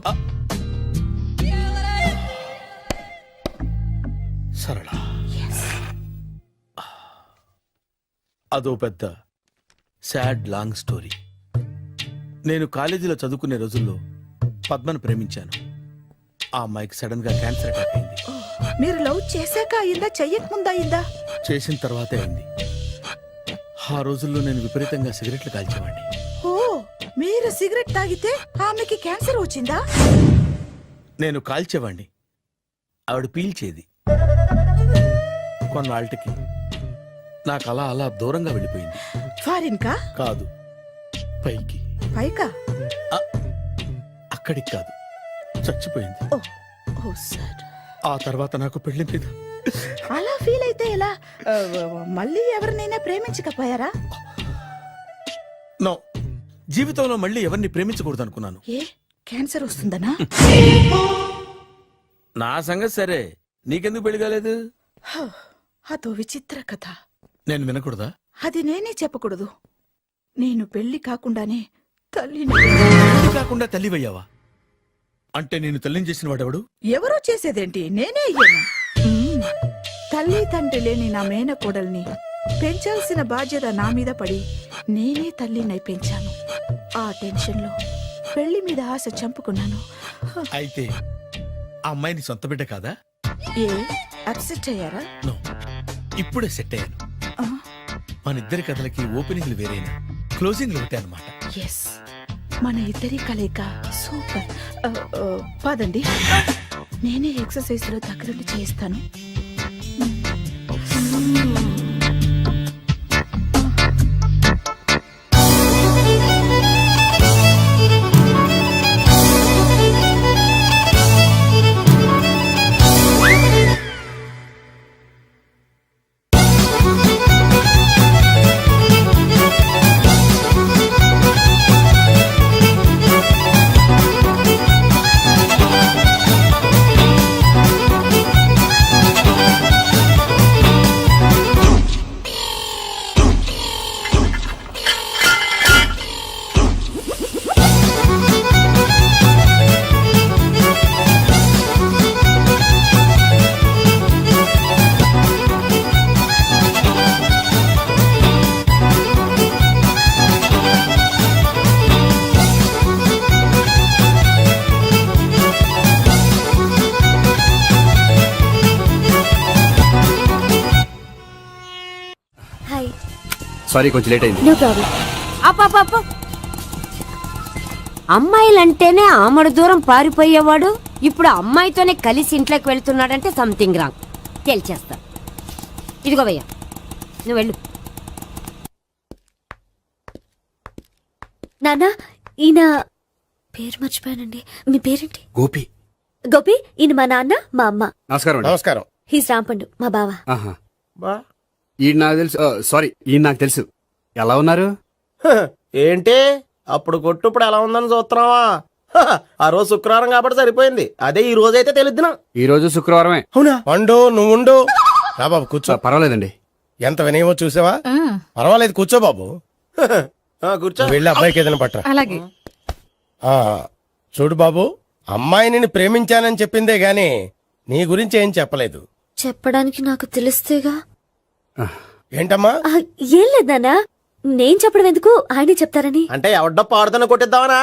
సరళ, అదో పెద్ద సాడ్ లాంగ్ స్టోరీ. నేను కాలేజీలో చదువుకునే రోజుల్లో పద్మను ప్రేమించాను. ఆ అమ్మాయికి సడన్ గా క్యాన్సర్ అటాక్ అయింది. మీరు లవ్ చేశాక అయిందా, చెయ్యక ముందా అయిందా? చేసిన తర్వాతే అయింది. ఆ రోజుల్లో నేను విపరీతంగా సిగరెట్లు కాల్చేవాడిని. ఓ, మీరు సిగరెట్ తాగితే ఆమెకి క్యాన్సర్ వచ్చిందా? నేను కాల్చేవాణ్ణి, ఆవిడ పీల్చేది. కొన్నాళ్ళకి నాకు అలా అలా దూరంగా వెళ్ళిపోయింది. ఫారిన్ కా? కాదు, పైకి. పైకా? అక్కడికి కాదు, చచ్చిపోయింది. ఓ సార్. ఆ తర్వాత నాకు పెళ్లి మీద అలా ఫీల్ అయితే ఎలా? మళ్ళీ ఎవరినైనా ప్రేమించకపోయారా? నో, జీవితంలో మళ్ళీ ఎవరిని ప్రేమించకూడదు అనుకున్నాను. ఏ, క్యాన్సర్ వస్తుందనా? నా సంగతి సరే, నీకెందుకు పెళ్లి కాలేదు? అదో విచిత్ర కథ. నేను వినకూడదా? అది నేనే చెప్పకూడదు. నేను పెళ్లి కాకుండానే తల్లిని. పెళ్లి కాకుండా తల్లివయ్యావా? అంటే నేను తల్లిని చేసిన వాడెవడు? ఎవరో చేసేదేంటి, నేనే అయ్యాను. తల్లి తండ్రి లేని నా మేనకోడల్ని పెంచాల్సిన బాధ్యత నా మీద పడి నేనే తల్లినై పెంచాను. ఆ టెన్షన్ లో పెళ్లి మీద ఆశ చంపుకున్నాను. అయితే ఆ అమ్మాయిని సొంత బిడ్డ కాదా? ఏ, అప్సెట్ అయ్యారా? నో, ఇప్పుడే సెట్ అయ్యాను. మన ఇద్దరి కథలకి ఓపెనింగ్లు వేరేనా, క్లోజింగ్లు ఒకటే అన్నమాట. ఎస్, మన ఇద్దరి కలయిక సూపర్. పదండి, నేనే ఎక్సర్సైజ్ లో దగ్గరుండి చేయిస్తాను. హాయ్. సారీ, కొంచెం లేట్ అయింది. No problem. అమ్మాయిలంటేనే ఆమడు దూరం పారిపోయేవాడు ఇప్పుడు అమ్మాయితోనే కలిసి ఇంట్లోకి వెళ్తున్నాడంటే సంథింగ్ రాంగ్. తేల్చేస్తా. ఇదిగో భయ్యా, నువ్వు వెళ్ళు. నానా, ఈయన పేరు మర్చిపోయానండి. మీ పేరేంటి? గోపి. గోపి, ఈయన మా నాన్న, మా అమ్మ. నమస్కారం. నమస్కారం. హీస్ రాంపండు, మా బావ. ఈయన నాకు తెలుసు. సారీ, ఈయన నాకు తెలుసు. ఎలా ఉన్నారు? ఏంటి అప్పుడు కొట్టు ఇప్పుడు ఎలా ఉందని చూస్తున్నావా? ఆ రోజు శుక్రవారం కాబట్టి సరిపోయింది. అదే ఈ రోజు అయితే తెలిద్దునా. ఈ రోజు శుక్రవారమే. అవునా? వండు, నువ్వు ఉండు. రా బాబు, కూర్చో. పర్వాలేదండి. ఎంత వినయమో చూసావా? పర్వాలేదు, కూర్చో బాబు. కూర్చో. వెళ్ళి అబ్బాయికి ఏదైనా పట్టరా. అలాగే. చూడు బాబు, అమ్మాయి నిన్ను ప్రేమించానని చెప్పిందే గాని నీ గురించి ఏం చెప్పలేదు. చెప్పడానికి నాకు తెలిస్తేగా. ఏంటమ్మా? ఏం లేదన్నా, నేను చెప్పడం ఎందుకు, ఆయనే చెప్తారని. అంటే ఎవడ్డో పాడుతున్న కొట్టిద్దామనా?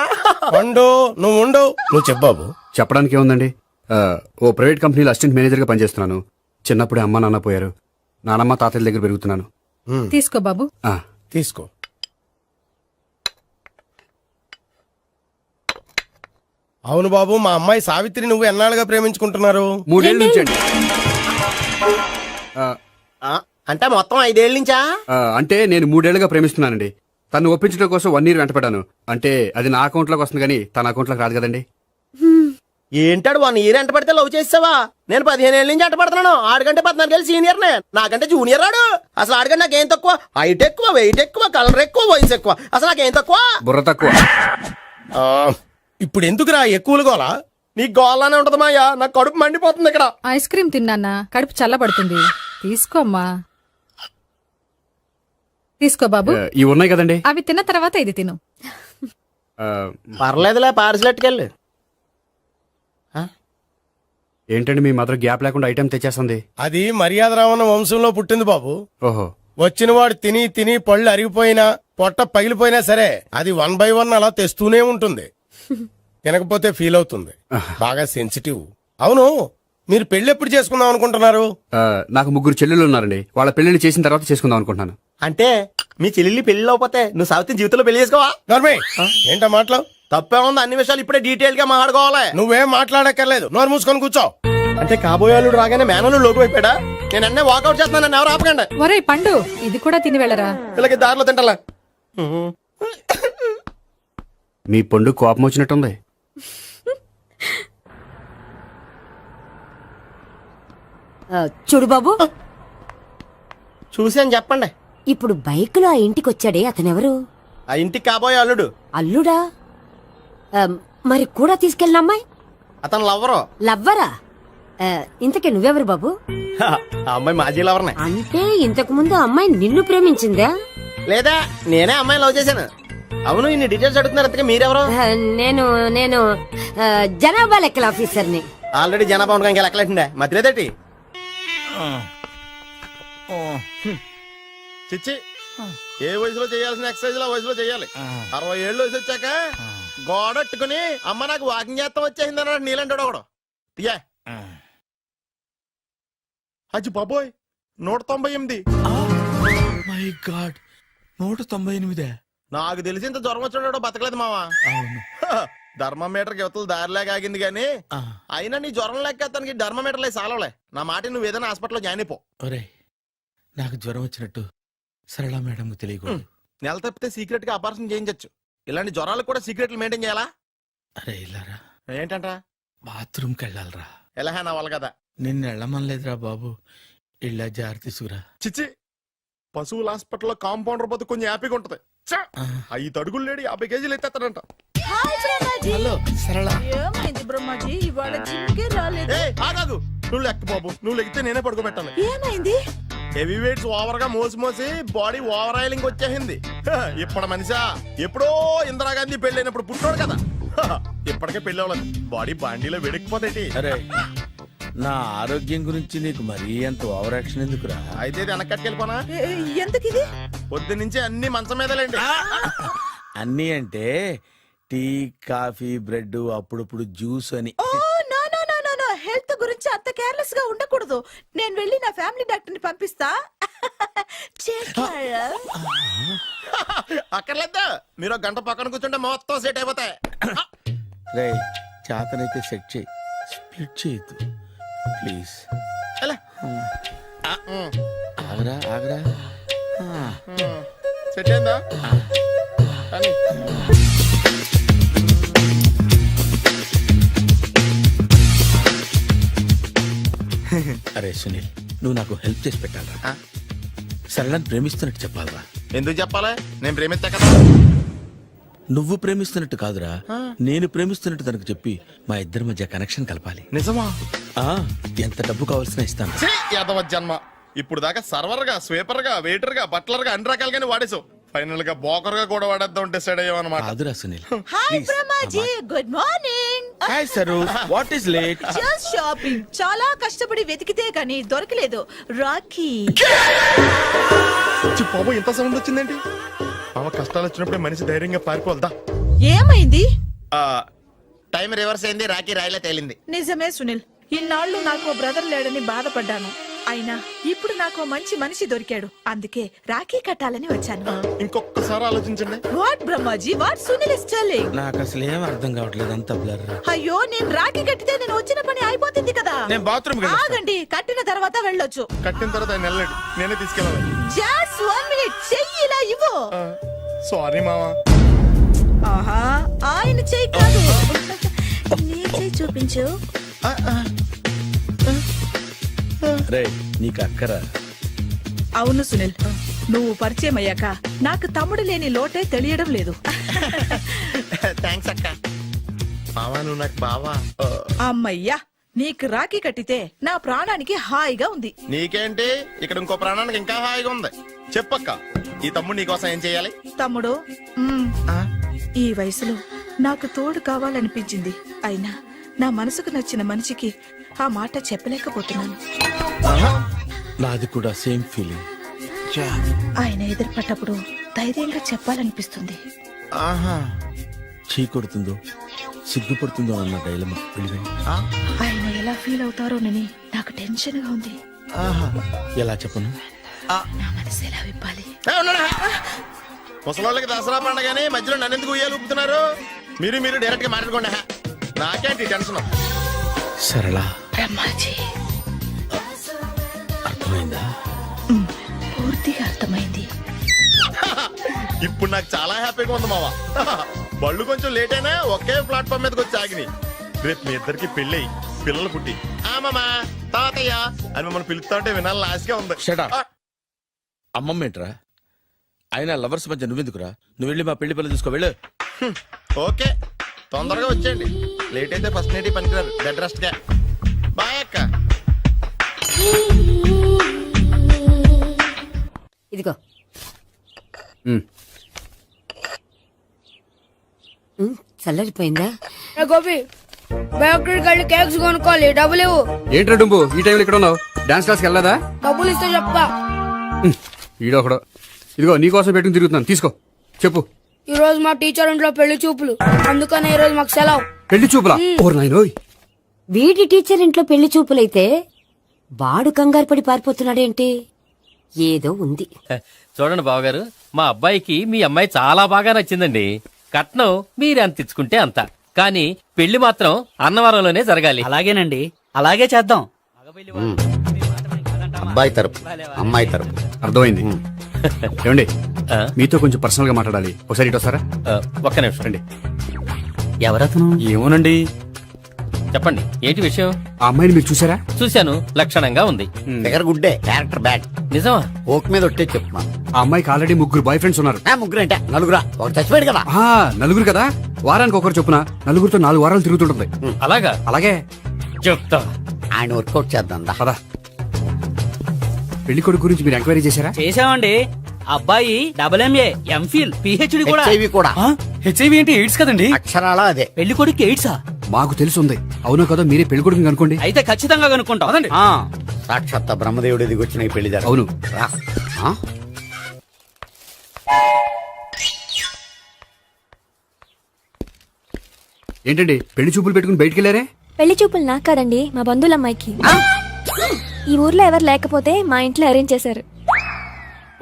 వండు, నువ్వు ఉండు. నువ్వు చెప్పు బాబు. చెప్పడానికి ఏముందండి, ఓ ప్రైవేట్ కంపెనీలో అసిస్టెంట్ మేనేజర్గా పనిచేస్తున్నాను. చిన్నప్పుడే అమ్మ నాన్న పోయారు. నానమ్మ తాతయ్య దగ్గర పెరుగుతున్నాను. తీసుకో బాబు. తీసుకో. అవును బాబు, మా అమ్మాయి సావిత్రి నువ్వు ఎన్నాళ్ళుగా ప్రేమించుకుంటున్నారు? 3 ఏళ్ళ నుంచి అండి. అంటే మొత్తం 5 ఏళ్ళ నుంచా? అంటే నేను 3 ఏళ్ళుగా ప్రేమిస్తున్నానండి. తను ఒప్పించడం కోసం 1 year వెంటపడ్డాను. అంటే అది నా అకౌంట్లోకి వస్తుంది కానీ తన అకౌంట్లోకి రాదు కదండి. ఏంటాడు 1 year ఎంట పడితే లవ్ చేసావా? నేను 15 ఏళ్ళ నుంచి ఎంట పడుతున్నాను. ఆడికంటే 14 ఏళ్ళు సీనియర్నే, నాకంటే జూనియర్ రాడు. అసలు ఆడికంటే నాకేం తక్కువ? హైట్ ఎక్కువ, వెయిట్ ఎక్కువ, కలర్ ఎక్కువ, వయసు ఎక్కువ. అసలు నాకేం తక్కువ? బుర్ర తక్కువ. ఇప్పుడు ఎందుకురా ఎక్కువలు గోలా? నీ గోలానే ఉంటది మాయా, నాకు కడుపు మండిపోతుంది ఇక్కడ. ఐస్ క్రీమ్ తిన్నానా, కడుపు చల్లబడుతుంది. తీసుకోమ్మా, తీసుకో బాబు. ఇవి ఉన్నాయి కదండి. అవి తిన్న తర్వాత ఇది తిను. పర్లేదులే, పార్సిలెట్కెళ్ళి. ఏంటండి మీ మదర్ గ్యాప్ లేకుండా ఐటెం తెచ్చేస్తుంది? అది మర్యాద రావణ వంశంలో పుట్టింది బాబు. ఓహో. వచ్చినవాడు తిని తిని పళ్ళు అరిగిపోయినా, పొట్ట పగిలిపోయినా సరే అది 1 by 1 అలా తెస్తూనే ఉంటుంది. తినకపోతే ఫీల్ అవుతుంది. బాగా సెన్సిటివ్. అవును, మీరు పెళ్లి ఎప్పుడు చేసుకుందాం అనుకుంటున్నారు? నాకు 3 చెల్లెళ్ళు ఉన్నారండి. వాళ్ళ పెళ్లిని చేసిన తర్వాత చేసుకుందాం అనుకుంటున్నాను. అంటే మీ చెల్లెల్ని పెళ్లి లేకపోతే నువ్వు సావిత్రి జీవితంలో పెళ్లి చేసుకోవా? నోర్మే, ఏంటా మాటలు? తప్పే ఉంది, అన్ని విషయాలు ఇప్పుడే డీటెయిల్ గా మాట్లాడుకోవాలి. నువ్వేం మాట్లాడక్కర్లేదు, నోరు మూసుకొని కూర్చో. అంటే కాబోయేవాళ్ళు రాగానే మేనలు లోకి అయిపోయాడా? నేను అన్నీ వాకౌట్ చేస్తున్నాను, ఎవరు ఆపకండి. ఒరే పండు, ఇది కూడా తిని వెళ్ళరా. ఇలాగే దారిలో తింటలా. మీ పండు కోపం వచ్చినట్టుంది. చూడు బాబు, చూసాను, చెప్పండి. ఇప్పుడు బైక్ లో ఆ ఇంటికి వచ్చాడే అతనెవరు? ఆ ఇంటికి కాబోయే అల్లుడు. అల్లుడా? మరి కూడా తీసుకెళ్ళిన అమ్మాయి? అతను లవ్వరు. లవ్వరా? ఇంతకీ నువ్వెవరు బాబు? ఆ అమ్మాయి మాజీ లవర్నే. అంటే ఇంతకు ముందు అమ్మాయి నిన్ను ప్రేమించిందా? లేదా నేనే అమ్మాయి లవ్ చేశాను. అవును, ఇన్ని డీటెయిల్స్ అడుగుతున్నారు, అంతగా మీరెవరు? నేను నేను జనాభా లెక్కల ఆఫీసర్ని. ఆల్రెడీ జనాభా ఉండగా ఇంకా లెక్కలేటండే మధ్యలేదటి. చిచ్చి, ఏ వయసులో చేయాల్సిన ఎక్సర్సైజ్ ఆ వయసులో చేయాలి. 60 ఏళ్ళు వయసు వచ్చాక గోడట్టుకుని అమ్మ నాకు వాకింగ్ చేస్తాం వచ్చేసింది అన్నాడు నీలంటాడు ఒకడు. తీయా అచ్చి బాబోయ్, 198. My God, 198. నాకు తెలిసి ఇంత జ్వరం వచ్చాడో బతకలేదు మావా. అవును. ధర్మమీటర్ యువతలు దారిలాగా ఆగింది గానీ అయినా నీ జ్వరం లెక్క అతనికి ధర్మమీటర్లే సాలవలే. నా మాట నువ్వు ఏదైనా హాస్పిటల్లో జాయిన్ అయిపో. ఒరే, నాకు జ్వరం వచ్చినట్టు సరళ మేడం తెలియకూడదు. నెల తప్పితే సీక్రెట్ గా ఆపరేషన్ చేయించచ్చు. ఇలాంటి జ్వరాలకు కూడా సీక్రెట్లు మెయింటైన్ చేయాలా? అరే ఇల్లారా, ఏంటంట? బాత్రూమ్కి వెళ్ళాలరా. ఎలా నా వాళ్ళ కదా. నిన్ను వెళ్ళమనలేదురా బాబు, ఇళ్ళ జారి తీసుకురా. చిచ్చి, పశువుల హాస్పిటల్లో కాంపౌండర్ పోతే కొంచెం హ్యాపీగా ఉంటది. 5 అడుగులు లేడి 50 కేజీలు ఎత్తేస్తాడంట. హలో సరళ. ఏమైంది బ్రహ్మాజీ, ఇవాళ జిమ్కే రాలేదు? ఆగాదు, నువ్వు లెక్క బాబు, నువ్వు లెక్కితే నేనే పడుకోబెట్టాలి. ఏమైంది? హెవీ వెయిట్స్ ఓవర్ గా మోసి మోసి బాడీ ఓవర్ ఆయిలింగ్ వచ్చేసింది. ఇప్పుడు మనిషా ఎప్పుడో ఇందిరాగాంధీ పెళ్ళైనప్పుడు పుట్టాడు కదా, ఇప్పటికే పెళ్ళి అవ్వలేదు. బాడీ బాండీలో వెడికిపోతాయి. అరే, నా ఆరోగ్యం గురించి నీకు మరీ అంత ఓవర్ యాక్షన్ ఎందుకురా? అయితే ఇది వెనక్కట్టుకెళ్ళిపోనా? ఎందుకు ఇది? పొద్దు నుంచి అన్ని మంచం మీదలేండి. అన్నీ అంటే టీ, కాఫీ, బ్రెడ్, అప్పుడప్పుడు జ్యూస్ అని. హెల్త్ గురించి అంత కేర్లెస్ గా ఉండకూడదు. నేను వెళ్ళి నా ఫ్యామిలీ డాక్టర్ ని పంపిస్తా. అక్కర్లేద్దా, మీరు 1 గంట పక్కన కూర్చుంటే మొత్తం సెట్ అయిపోతాయి. రే, చేతనైతే సెట్ చేయి, స్ప్లిట్ చేయొద్దు ప్లీజ్. ఆగరా ఆగరా. సెట్ అయిందా? కానీ అరే సునీల్, నువ్వు నాకు హెల్ప్ చేసి పెట్టాలరా. సరళని ప్రేమిస్తున్నట్టు చెప్పాలరా. ఎందుకు చెప్పాలి? నేను ప్రేమిస్తా కదా. నువ్వు ప్రేమిస్తున్నట్టు కాదురా, నేను ప్రేమిస్తున్నట్టు తనకు చెప్పి మా ఇద్దరి మధ్య కనెక్షన్ కలపాలి. నిజమా? ఎంత డబ్బు కావాల్సిన ఇస్తాను. యాదవ జన్మ, ఇప్పుడు దాకా సర్వర్ గా, స్వీపర్ గా, వెయిటర్ గా, బట్లర్ గా అన్ని రకాలుగానే వాడేసావు. ఫైనల్ గా బోకర్ గా కూడా వాడేద్దాం డిసైడ్ అయ్యామన్నమాట. కాదురా Sunil. Hi Brahmaji, good morning. Hi sir, what is late? Just shopping. చాలా కష్టపడి వెతికితే కానీ దొరకలేదు. రాఖీ. బాబు, ఇంత సౌండ్ వచ్చిందేంటి? మామ, కష్టాలు వచ్చినప్పుడే మనిషి ధైర్యంగా పారిపోల్దా. ఏమైంది? టైం రివర్స్ అయింది, రాఖీ రాయిలా తేలింది. నిజమే సునీల్, ఇన్నాళ్ళు నాకు బ్రదర్ లేడని బాధపడ్డాను. అయినా ఇప్పుడు నాకు ఓ మంచి మనిషి దొరికాడు, అందుకే రాఖీ కట్టాలని వచ్చాను. ఇంకొకసారి ఆలోచించండి. What Brahmaji, what Sunil is telling? నాకు అసలు ఏం అర్థం కావట్లేదు, అంత బ్లర్. అయ్యో, నేను రాఖీ కట్టితే నేను వచ్చిన పని అయిపోతుంది కదా. నేను బాత్రూమ్ ఆగండి, కట్టిన తర్వాత వెళ్ళొచ్చు. కట్టిన తర్వాత ఆయన వెళ్ళండి, నేనే తీసుకెళ్ళాలి. జస్ట్ 1 మినిట్, చెయ్యి ఇలా ఇవ్వు. సారీ మావా. ఆహా, ఆయన చెయ్యి కాదు, నీ చెయ్యి చూపించు. రే నీకు అక్కరా? అవును సునీల్, నువ్వు పరిచయం అయ్యాక నాకు తమ్ముడు లేని లోటే తెలియడం లేదు. థ్యాంక్స్ అక్క. మావా నువ్వు నాకు బావా. అమ్మయ్యా, నీకు రాఖీ కట్టితే నా ప్రాణానికి హాయిగా ఉంది. నీకేంటి, ఇక్కడ ఇంకో ప్రాణానికి ఇంకా హాయిగా ఉంది. చెప్పక్క, ఈ తమ్ముడు నీకోసం ఏం చేయాలి? తమ్ముడు, ఈ వయసులో నాకు తోడు కావాలనిపించింది, అయినా నా మనసుకు నచ్చిన మనిషికి ఆ మాట చెప్పలేకపోతున్నాను. నాది కూడా సేమ్ ఫీలింగ్. ఆయన ఎదురుపడ్డప్పుడు ధైర్యంగా చెప్పాలనిపిస్తుంది. ఆహా, చీ కొడుతుందో సిగ్గుపడుతుందో అన్న డైలమా. ఆయన ఎలా ఫీల్ అవుతారోనని నాకు టెన్షన్ గా ఉంది. ఎలా చెప్పను? నా మనసు ఎలా విప్పాలి? ముసలోళ్ళకి దసరా పండగని మధ్యలో నన్ను ఎందుకు ఉయ్యాలు ఊపుతున్నారు? మీరు డైరెక్ట్ గా మాట్లాడుకోండి. నాకేంటి టెన్షన్? సరళ, బ్రహ్మాజీ, అర్థమైందా? పూర్తిగా అర్థమైంది. ఇప్పుడు నాకు చాలా హ్యాపీగా ఉంది మావా. బళ్ళు కొంచెం లేట్ అయినా ఒకే ప్లాట్ఫామ్ మీదకి వచ్చి ఆగినాయి. రేపు మీ ఇద్దరికి పెళ్ళి పిల్లలు పుట్టి మామా తాతయ్య అని మమ్మల్ని పిలుస్తా ఉంటే వినాలి లాస్ట్గా ఉంది. అమ్మమ్మ ఏంట్రా? అయినా లవర్స్ మధ్య నువ్వెందుకురా? నువ్వు వెళ్ళి మా పెళ్లి పిల్లలు తీసుకో, వెళ్ళు. ఓకే, తొందరగా వచ్చేయండి. లేట్ అయితే ఫస్ట్ నైట్ పనికిరారు. బెడ్ రెస్ట్ గా. బాయ్ అక్క. ఇదిగో చల్లరిపోయిందా? గోపి, బేకరీకి వెళ్ళి కేక్స్ కొనుక్కోవాలి, డబ్బులు ఇవ్వు. ఏంట్రా డుంబు ఈ టైంలో ఇక్కడ ఉన్నావు? డాన్స్ క్లాస్కి వెళ్ళదా? డబ్బులు ఇస్తే చెప్తా. ఈడొకడు. ఇదిగో నీకోసం పెట్టుకుని తిరుగుతున్నాను, తీసుకో. చెప్పు. ఈ రోజు మా టీచర్ ఇంట్లో పెళ్లి చూపులు, అందుకనే ఈ రోజు మాకు సెలవు. పెళ్లి చూపులా? ఓర్ నాయనోయ్. వీడి టీచర్ ఇంట్లో పెళ్లి చూపులైతే వాడు కంగారు పడి పారిపోతున్నాడేంటి? ఏదో ఉంది. చూడండి బావగారు, మా అబ్బాయికి మీ అమ్మాయి చాలా బాగా నచ్చిందండి. కట్నం మీరు ఎంత ఇచ్చుకుంటే అంత, కానీ పెళ్లి మాత్రం అన్నవరంలోనే జరగాలి. అలాగేనండి, అలాగే చేద్దాం. అబ్బాయి తరపు అమ్మాయి తరపు. అర్థమైంది. ఏమండి, మీతో కొంచెం పర్సనల్ గా మాట్లాడాలి. ఒకసారి ఇటు వస్తారా? ఒక్క నిమిషం రండి. ఎవరతను? ఏమోనండి. చెప్పండి, ఏంటి విషయం? ఆ అమ్మాయిని మీరు చూసారా? చూశాను, లక్షణంగా ఉంది. దగ్గర గుడ్డే, క్యారెక్టర్ బ్యాడ్. నిజమా? ఓక్ మీద ఒట్టే చెప్తున్నా. ఆ అమ్మాయికి ఆల్రెడీ 3 బాయ్ ఫ్రెండ్స్ ఉన్నారు. ముగ్గురు అంటే నలుగురా? ఒకటి చచ్చిపోయాడు కదా. నలుగురు కదా, వారానికి ఒకరు చొప్పున నలుగురితో 4 వారాలు తిరుగుతుంటుంది. అలాగా? అలాగే చెప్తా. ఆయన వర్కౌట్ చేద్దాం. పదా. పెళ్లి కొడుకు గురించి మీరు ఎంక్వైరీ చేశారా? చేసామండి. అబ్బాయి MA, MPhil, PhD కూడా. హెచ్ఐవి కూడా. హెచ్ఐవి అంటే ఎయిడ్స్ కదండి? అక్షరాల అదే. పెళ్లి కొడుకు ఎయిడ్సా? మాకు తెలుసుంది. అవునో కదా, మీరే పెళ్లి కొడుకుని అనుకోండి. అయితే ఖచ్చితంగా కనుక్కుంటాం. సాక్షాత్ బ్రహ్మదేవుడు దిగి వచ్చిన ఈ పెళ్లి జరగదు. అవును. ఏంటండి పెళ్లి చూపులు పెట్టుకుని బయటికి వెళ్ళారే? పెళ్లి చూపులు నాకు కాదండి, మా బంధువుల అమ్మాయికి. ఈ ఊర్లో ఎవరు లేకపోతే మా ఇంట్లో అరేంజ్ చేశారు.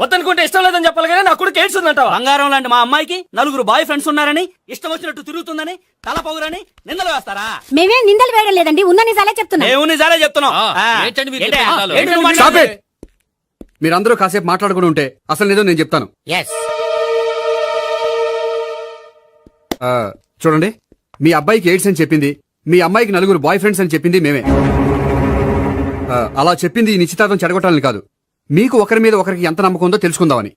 వద్దనుకుంటే ఇష్టం లేదని చెప్పాలి కానీ నా కూడా కేడ్స్ ఉందంటావా? బంగారం లాంటి మా అమ్మాయికి 4 బాయ్ ఫ్రెండ్స్ ఉన్నారని, ఇష్టం వచ్చినట్టు తిరుగుతుందని, తల పొగరని నిందలు వేస్తారా? మేమేం నిందలు వేయడం లేదండి, ఉన్న నిజాలే చెప్తున్నా. ఏం నిజాలే చెప్తున్నాం. ఏంటండి మీరు చెప్పే నిజాలు? Stop it! మీరందరూ కాసేపు మాట్లాడుకుని ఉంటే అసలు నిజం నేను చెప్తాను. చూడండి, మీ అబ్బాయికి ఎయిడ్స్ అని చెప్పింది, మీ అమ్మాయికి 4 బాయ్ ఫ్రెండ్స్ అని చెప్పింది మేమే. అలా చెప్పింది ఈ నిశ్చితార్థం చెడగొట్టాలని కాదు, మీకు ఒకరి మీద ఒకరికి ఎంత నమ్మకం ఉందో తెలుసుకుందామని.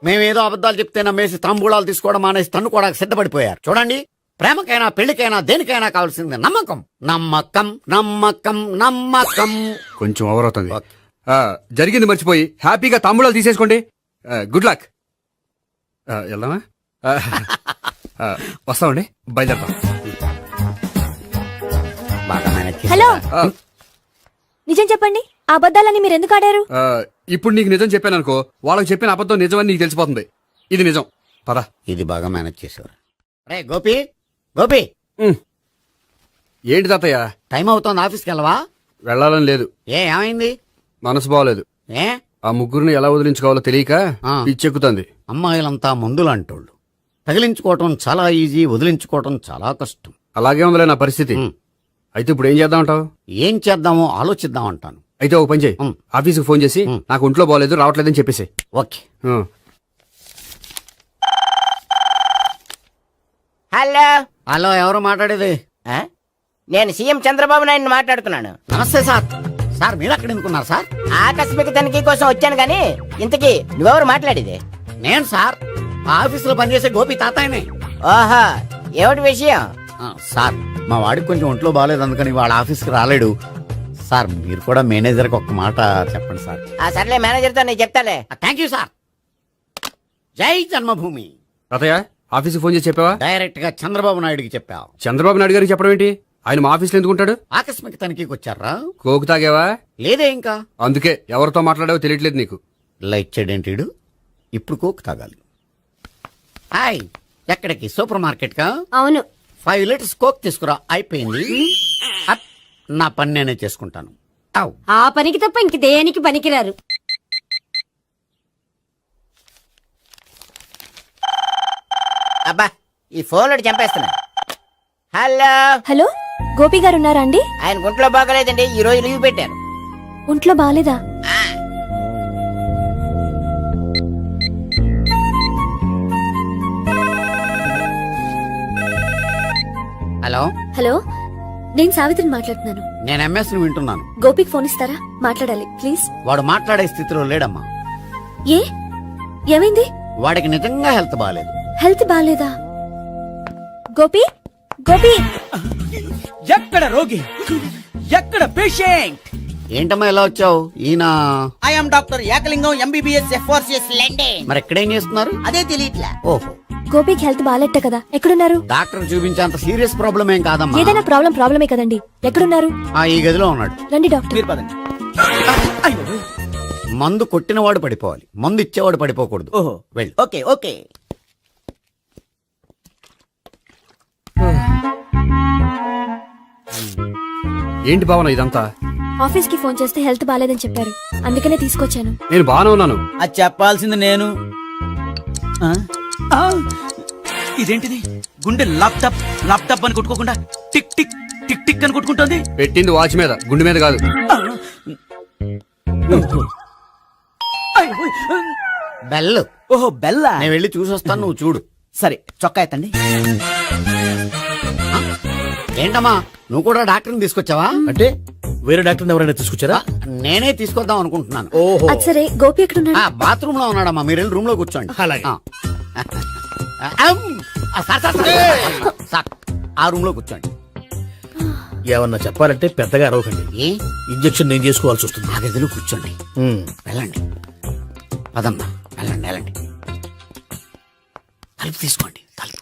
మేమేదో అబద్ధాలు చెప్తే నమ్మేసి తాంబూలాలు తీసుకోవడం మానేసి తన్నుకోవడానికి సిద్ధపడిపోయారు. చూడండి, ప్రేమకైనా పెళ్లికైనా దేనికైనా కావాల్సింది నమ్మకం. నమ్మకం నమ్మకం నమ్మకం. కొంచెం ఓవర్ అవుతుంది. జరిగింది మర్చిపోయి హ్యాపీగా తాంబూలాలు తీసేసుకోండి. Good luck. వెళ్దామా? వస్తామండి, బయలుదేరతాం. హలో, నిజం చెప్పండి, ఆ అబద్ధాలని మీరు ఎందుకు ఆడారు? ఇప్పుడు నీకు నిజం చెప్పాను అనుకో, వాళ్ళకి చెప్పిన అబద్ధం నిజమని నీకు తెలిసిపోతుంది. ఇది నిజం. పద. ఇది బాగా మేనేజ్ చేసేవారు. రే గోపి, గోపి ఏంటి తాతయ్య? టైం అవుతోంది, ఆఫీస్కి వెళ్ళవా? వెళ్ళాలని లేదు. ఏమైంది? మనసు బాగోలేదు. ఏ ఆ ముగ్గురిని ఎలా వదిలించుకోవాలో తెలియక పిచ్చెక్కుతుంది. అమ్మాయిలంతా మందులాంటోళ్ళు. తగిలించుకోవటం చాలా ఈజీ, వదిలించుకోవటం చాలా కష్టం. అలాగే ఉందిలే నా పరిస్థితి. అయితే ఇప్పుడు ఏం చేద్దామంటావు? ఏం చేద్దామో ఆలోచిద్దామంటాను. అయితే ఒక పని చేయి, ఆఫీస్కి ఫోన్ చేసి నాకు ఒంట్లో బాగోలేదు రావట్లేదని చెప్పేసి. ఓకే. హలో హలో, ఎవరు మాట్లాడేది? నేను సీఎం చంద్రబాబు నాయుడు మాట్లాడుతున్నాను. నమస్తే సార్. సార్ మీరు అక్కడ ఎందుకున్నారు సార్? ఆకస్మిక తనిఖీ కోసం వచ్చాను గానీ ఇంతకీ నువ్వెవరు మాట్లాడేది? నేను సార్ ఆఫీసులో పనిచేసే గోపి తాతాయనే. ఓహో, ఏమిటి విషయం? సార్ మా వాడికి కొంచెం ఒంట్లో బాగాలేదు, అందుకని వాళ్ళ ఆఫీస్కి రాలేడు. సార్ మీరు కూడా మేనేజర్కి ఒక మాట చెప్పండి సార్. సర్లే, మేనేజర్తో నేను చెప్తాలే. Thank you sir. జై జన్మభూమి. తాతయ్య ఆఫీస్కి ఫోన్ చేసి చెప్పావా? డైరెక్ట్ గా చంద్రబాబు నాయుడుకి చెప్పావు. చంద్రబాబు నాయుడు గారికి చెప్పడం ఏంటి? ఆయన మా ఆఫీస్లో ఎందుకుంటాడు? ఆకస్మిక తనిఖీకి వచ్చారా? కోకు తాగావా? లేదే ఇంకా. అందుకే ఎవరితో మాట్లాడావో తెలియట్లేదు నీకు. లైట్ చేయడేంటిడు? ఇప్పుడు కోక్ తాగాలి. హాయ్, ఎక్కడికి? సూపర్ మార్కెట్ కా? అవును. 5 లీటర్స్ కోక్ తీసుకురా. అయిపోయింది. అప్, నా పని నేనే చేసుకుంటాను. ఔ. ఆ పనికి తప్ప ఇంక దేనికి పనికిరారు. అబ్బా, ఈ ఫోన్లో చంపేస్తున్నా. హలో హలో, గోపి గారు ఉన్నారా అండి? ఆయన గుంట్లో బాగలేదండి, ఈ రోజు లీవ్ పెట్టారు. ఒంట్లో బాగాలేదా? హలో హలో, నేను సావిత్రిని మాట్లాడుతున్నాను. నేను ఎంఎస్ ని వింటున్నాను. గోపికి ఫోన్ ఇస్తారా? మాట్లాడాలి ప్లీజ్. వాడు మాట్లాడే స్థితిలో లేడమ్మా. ఏ ఏమైంది? వాడికి నిజంగా హెల్త్ బాగాలేదు. హెల్త్ బాగాలేదా? గోపి గోపి, ఎక్కడ రోగి, ఎక్కడ పేషెంట్? ఏంటమ్మా ఎలా వచ్చావు? ఈయన I'm doctor Ekalingam MBBS FRCS లండే. మరి ఎక్కడేం చేస్తున్నారు? అదే తెలియట్లే. ఓహో, గోపికి హెల్త్ బాగాలెట్ట కదా, ఎక్కడున్నారు? డాక్టర్ చూపించేంత సీరియస్ ప్రాబ్లం ఏం కాదమ్మా. ఏదైనా ప్రాబ్లమే కదండి. ఎక్కడున్నారు? ఈ గదిలో ఉన్నాడు. రండి డాక్టర్. మీరు పదండి. మందు కొట్టినవాడు పడిపోవాలి, మందు ఇచ్చేవాడు పడిపోకూడదు. ఓహో, వెళ్ళి. Okay okay. ఏంటి భావన ఇదంతా? ఆఫీస్ కి ఫోన్ చేస్తే హెల్త్ బాగాలేదని చెప్పారు, అందుకనే తీసుకొచ్చాను. నేను బాగానే ఉన్నాను. అది చెప్పాల్సింది నేను. ఇదేంటిది? గుండె లాప్టాప్ లాప్టాప్ అని కొట్టుకోకుండా టిక్ టిక్ టిక్ టిక్ అని కొట్టుకుంటుంది. పెట్టింది వాచ్ మీద, గుండె మీద కాదు. బెల్. ఓహో, బెల్లా. నేను వెళ్ళి చూసొస్తాను, నువ్వు చూడు. సరే, చొక్కా ఎత్తండి. ఏంటమ్మా, నువ్వు కూడా డాక్టర్ని తీసుకొచ్చావా? అంటే వేరే డాక్టర్ ఎవరైనా తీసుకొచ్చారా? నేనే తీసుకొద్దాం అనుకుంటున్నాను. ఓహో, అది సరే, గోపి ఎక్కడున్నాడు? బాత్రూమ్ లో ఉన్నాడమ్మా, మీరు వెళ్ళి రూమ్ లో కూర్చోండి. అలాగే. సార్, ఆ రూమ్ లో కూర్చోండి. ఏమన్నా చెప్పాలంటే పెద్దగా అరవకండి. ఏ ఇంజెక్షన్ నేను చేసుకోవాల్సి వస్తుంది. ఆ గదిలో కూర్చోండి. వెళ్ళండి, పదమ్మా, వెళ్ళండి వెళ్ళండి. తలుపు తీసుకోండి, తలుపు.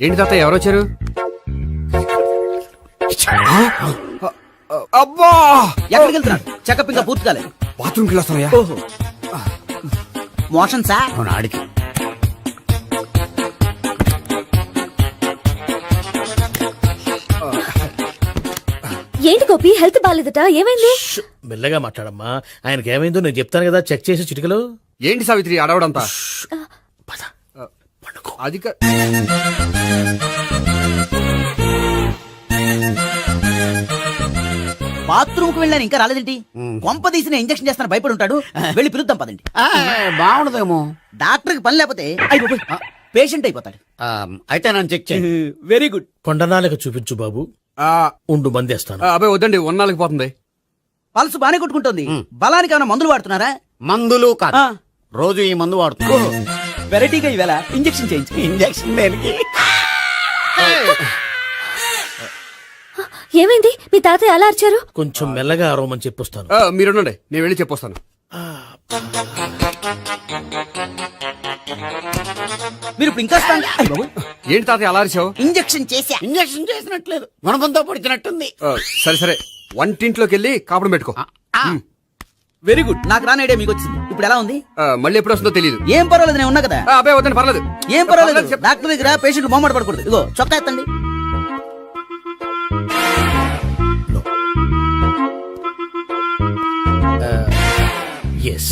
ఏంటి తాత ఎవరు వచ్చారు? అబ్బా, ఎక్కడికి వెళ్తున్నాడు? చెకప్ ఇంకా పూర్తి కాలేదు. బాత్రూమ్కి వెళ్ళొస్తానయ్యా. ఓహో, మోషన్ సార్. అవును, ఆడికి. ఏంటి గోపి, హెల్త్ బాగాలేదట, ఏమైంది? మెల్లగా మాట్లాడమ్మా. ఆయనకి ఏమైందో నేను చెప్తాను కదా, చెక్ చేసి చిటికలు. ఏంటి సావిత్రి అడవడంతా? అది బాత్రూమ్ కు వెళ్ళాను, ఇంకా రాలేదేంటి? కొంప తీసిన ఇంజక్షన్ చేస్తాను భయపడి ఉంటాడు. వెళ్ళి పిలుద్దాం పదండి. బాగుండదేమో. డాక్టర్ కి పని లేకపోతే పేషెంట్ అయిపోతాడు. అయితే నన్ను చెక్ చేయండి. Very good. కొండనాలకు చూపించు బాబు. ఉండు, మందేస్తాను. అబ్బాయి వద్దండి, ఉన్నాళ్ళకి పోతుంది. పల్స్ బానే కొట్టుకుంటుంది. బలానికి ఏమైనా మందులు వాడుతున్నారా? మందులు కాదు, రోజు ఈ మందు వాడుతున్నా. వెరైటీగా ఈవేళ ఇంజక్షన్ చేయించు. ఇంజక్షన్ దేనికి? ఏమైంది? మీ తాతయ్య అలా అరిచారు? కొంచెం మెల్లగా అరవమని చెప్పొస్తాను. మీరుండండి, నేను వెళ్ళి చెప్పొస్తాను. మీరు ఇప్పుడు ఇంకా ఏంటి తాత అలా అరిచావు? ఇంజక్షన్ చేసా. ఇంజక్షన్ చేసినట్లేదు, గుణపంతో పొడిచినట్టుంది. సరే సరే, వంటింట్లోకి వెళ్ళి కాపుడు పెట్టుకో. Very good. నాకు రాని ఐడియా మీకు వచ్చింది. ఇప్పుడు ఎలా ఉంది? మళ్ళీ ఎప్పుడు వస్తుందో తెలియదు. ఏం పర్వాలేదు, నేను ఉన్నా కదా. అబ్బాయి వద్దని పర్లేదు. ఏం పర్వాలేదు. డాక్టర్ దగ్గర పేషెంట్ మొహమాట పడకూడదు. ఇగో చొక్కా ఎత్తండి. ఎస్